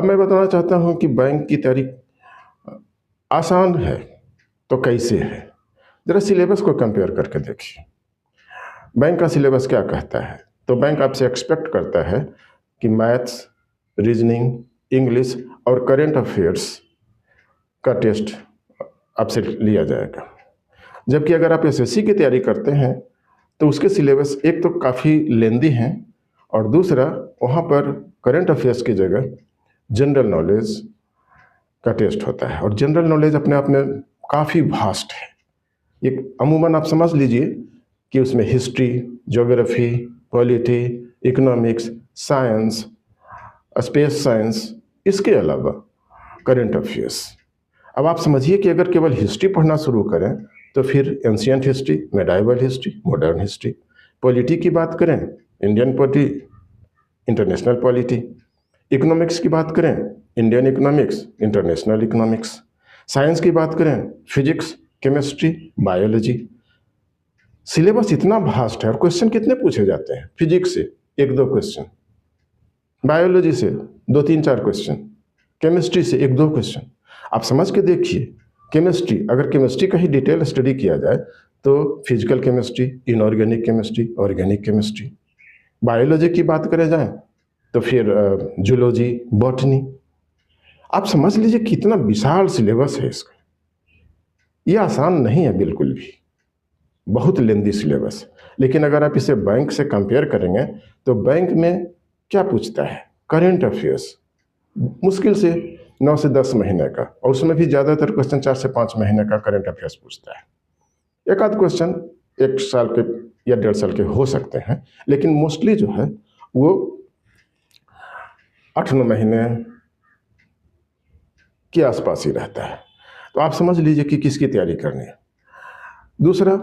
मैं बताना चाहता हूँ कि बैंक की तैयारी आसान है तो कैसे है? ज़रा सिलेबस को कंपेयर करके देखिए। बैंक का सिलेबस क्या कहता है? तो बैंक आपसे एक्सपेक्ट करता है कि मैथ्स, रीजनिंग, इंग्लिश और करंट अफेयर्स का टेस्ट आपसे लिया जाएगा। जबकि अगर आप एसएससी की तैयारी करते हैं तो उसके सिलेबस एक तो काफ़ी लेंदी हैं और दूसरा वहाँ पर करंट अफेयर्स की जगह जनरल नॉलेज का टेस्ट होता है और जनरल नॉलेज अपने आप में काफ़ी वास्ट है। ये अमूमन आप समझ लीजिए कि उसमें history, geography, polity, economics, science, space science, इसके अलावा करंट अफेयर्स। अब आप समझिए कि अगर केवल हिस्ट्री पढ़ना शुरू करें तो फिर ancient history, medieval history, modern history. Polity की बात करें, Indian polity, international polity. Economics की बात करें, Indian economics, international economics. Science की बात करें, फिजिक्स, केमिस्ट्री, बायोलॉजी। सिलेबस इतना वास्ट है और क्वेश्चन कितने पूछे जाते हैं? फिजिक्स से 1-2 क्वेश्चन, बायोलॉजी से 2-3 4 क्वेश्चन, केमिस्ट्री से 1-2 क्वेश्चन। आप समझ के देखिए, केमिस्ट्री, अगर केमिस्ट्री का ही डिटेल स्टडी किया जाए तो physical chemistry, inorganic chemistry, organic chemistry. Biology की बात करें जाए तो फिर जूलॉजी, बॉटनी। आप समझ लीजिए कितना विशाल सिलेबस है इसका। ये आसान नहीं है बिल्कुल भी, बहुत लेंदी सिलेबस। लेकिन अगर आप इसे बैंक से कंपेयर करेंगे तो बैंक में क्या पूछता है? करंट अफेयर्स, मुश्किल से 9 से 10 महीने का, और उसमें भी ज़्यादातर क्वेश्चन 4 से 5 महीने का करंट अफेयर्स पूछता है। एक आध क्वेश्चन 1 साल के या 1.5 साल के हो सकते हैं, लेकिन मोस्टली जो है वो 8-9 महीने के आसपास ही रहता है। तो आप समझ लीजिए कि किसकी तैयारी करनी है। दूसरा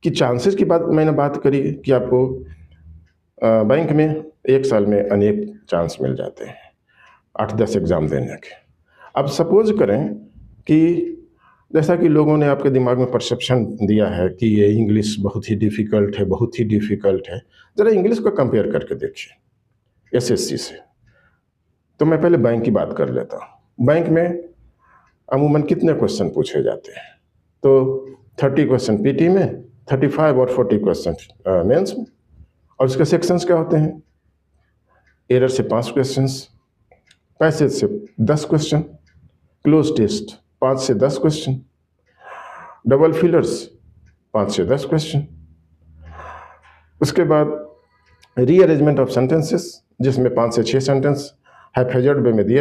कि चांसेस की बात करी कि आपको बैंक में 1 साल में अनेक चांस मिल जाते हैं 8-10 एग्ज़ाम देने के। अब सपोज करें कि जैसा कि लोगों ने आपके दिमाग में परसेप्शन दिया है कि ये इंग्लिश बहुत ही डिफ़िकल्ट है, बहुत ही डिफ़िकल्ट है। ज़रा इंग्लिश को कंपेयर करके देखिए एसएससी से। तो मैं पहले बैंक की बात कर लेता हूँ। बैंक में अमूमन कितने क्वेश्चन पूछे जाते हैं? तो 30 क्वेश्चन पीटी में, 35 और 40 क्वेश्चन मेंस में। और उसके सेक्शंस क्या होते हैं? एरर से 5 क्वेश्चंस, पैसेज से 10 क्वेश्चन, क्लोज टेस्ट 5 से 10 क्वेश्चन, डबल फिलर्स 5 से 10 क्वेश्चन। उसके बाद रीअरेंजमेंट ऑफ सेंटेंसेस, जिसमें 5 से 6 सेंटेंस हैप्पैज़ार्ड वे में दिए